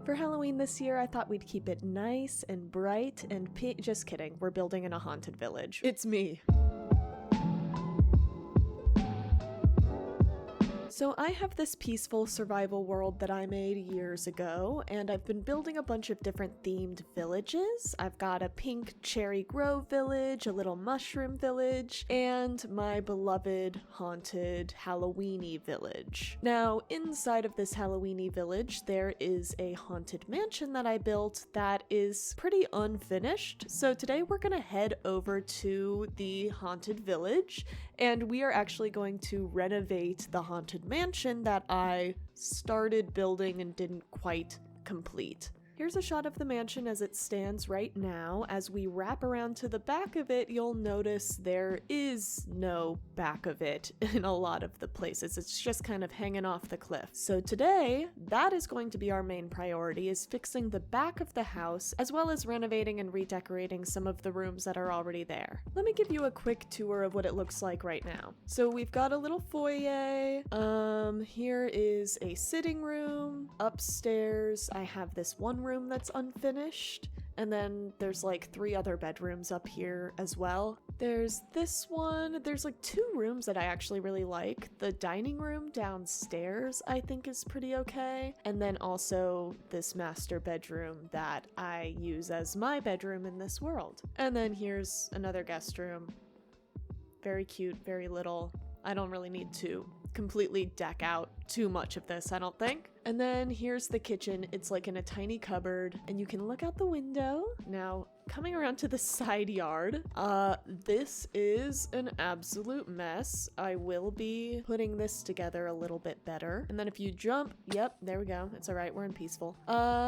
For Halloween this year, I thought we'd keep it nice and bright and just kidding, we're building in a haunted village. It's me. So I have this peaceful survival world that I made years ago, and I've been building a bunch of different themed villages. I've got a pink cherry grove village, a little mushroom village, and my beloved haunted Halloweeny village. Now, inside of this Halloweeny village, there is a haunted mansion that I built that is pretty unfinished. So today we're gonna head over to the haunted village, and we are actually going to renovate the haunted mansion that I started building and didn't quite complete. Here's a shot of the mansion as it stands right now. As we wrap around to the back of it, you'll notice there is no back of it in a lot of the places. It's just kind of hanging off the cliff. So today, that is going to be our main priority, is fixing the back of the house, as well as renovating and redecorating some of the rooms that are already there. Let me give you a quick tour of what it looks like right now. So we've got a little foyer. Here is a sitting room. Upstairs, I have this one room that's unfinished, and then there's like 3 other bedrooms up here as well. There's this one. There's like 2 rooms that I actually really like. The dining room downstairs I think is pretty okay, and then also this master bedroom that I use as my bedroom in this world. And then here's another guest room. Very cute, very little. I don't really need to completely deck out too much of this, I don't think. And then here's the kitchen. It's like in a tiny cupboard, and you can look out the window. Now, coming around to the side yard, this is an absolute mess. I will be putting this together a little bit better. And then if you jump, yep, there we go. It's all right, we're in peaceful.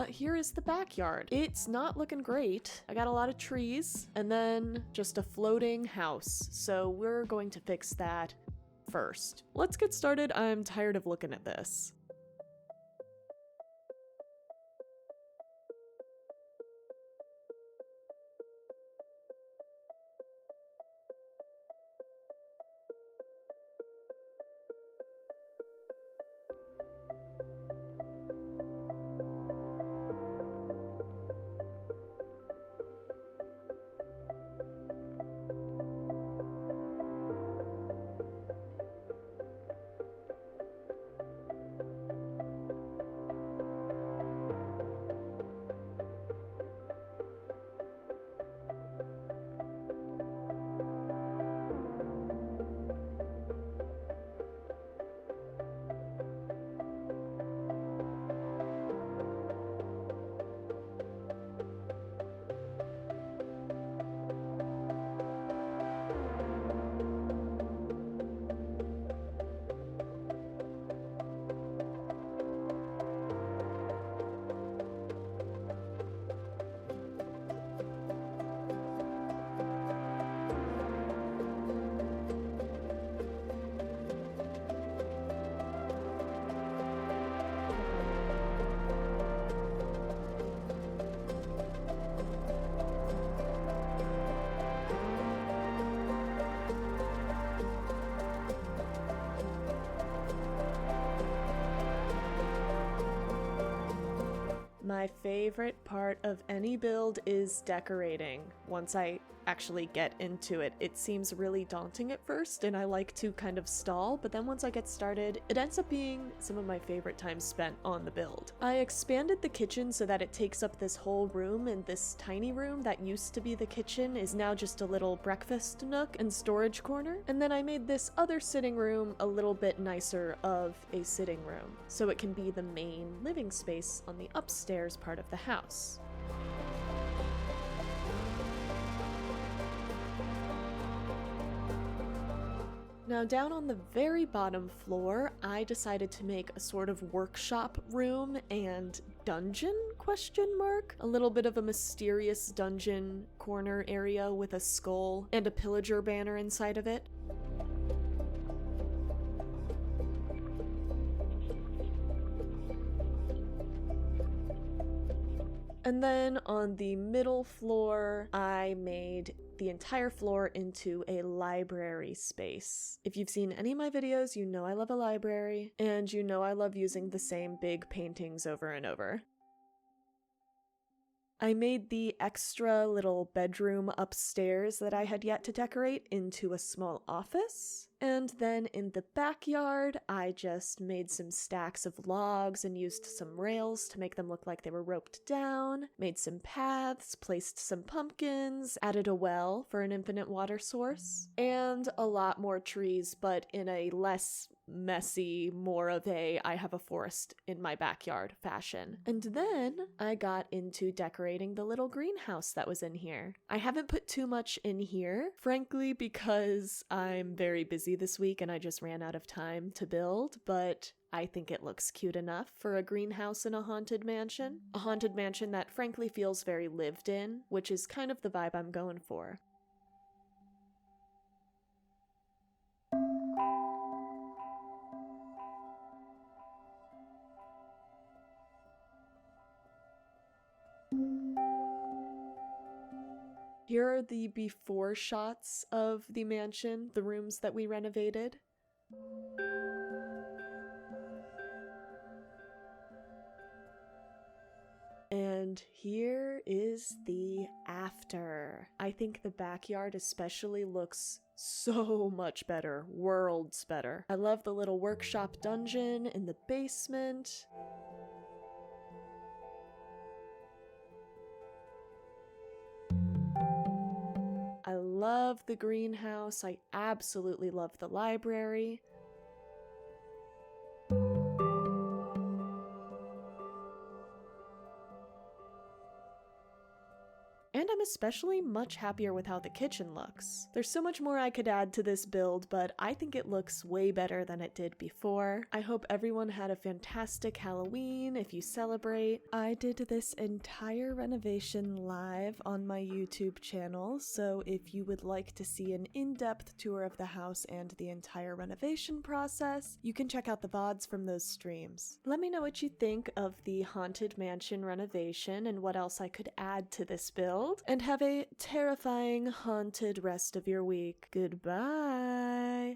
Here is the backyard. It's not looking great. I got a lot of trees, and then just a floating house. So we're going to fix that first. Let's get started. I'm tired of looking at this. My favorite part of any build is decorating. Once I actually get into it, it seems really daunting at first, and I like to kind of stall, but then once I get started, it ends up being some of my favorite time spent on the build. I expanded the kitchen so that it takes up this whole room, and this tiny room that used to be the kitchen is now just a little breakfast nook and storage corner. And then I made this other sitting room a little bit nicer of a sitting room, so it can be the main living space on the upstairs part of the house. Now down on the very bottom floor, I decided to make a sort of workshop room and dungeon ? A little bit of a mysterious dungeon corner area with a skull and a pillager banner inside of it. And then on the middle floor, I made the entire floor into a library space. If you've seen any of my videos, you know I love a library, and you know I love using the same big paintings over and over. I made the extra little bedroom upstairs that I had yet to decorate into a small office. And then in the backyard, I just made some stacks of logs and used some rails to make them look like they were roped down, made some paths, placed some pumpkins, added a well for an infinite water source, and a lot more trees, but in a less messy, more of a I have a forest in my backyard fashion. And then I got into decorating the little greenhouse that was in here. I haven't put too much in here, frankly, because I'm very busy this week and I just ran out of time to build, but I think it looks cute enough for a greenhouse in a haunted mansion. A haunted mansion that frankly feels very lived in, which is kind of the vibe I'm going for. Here are the before shots of the mansion, the rooms that we renovated. And here is the after. I think the backyard especially looks so much better, worlds better. I love the little workshop dungeon in the basement. I love the greenhouse. I absolutely love the library. And I'm especially much happier with how the kitchen looks. There's so much more I could add to this build, but I think it looks way better than it did before. I hope everyone had a fantastic Halloween if you celebrate. I did this entire renovation live on my YouTube channel, so if you would like to see an in-depth tour of the house and the entire renovation process, you can check out the VODs from those streams. Let me know what you think of the Haunted Mansion renovation and what else I could add to this build. And have a terrifying, haunted rest of your week. Goodbye!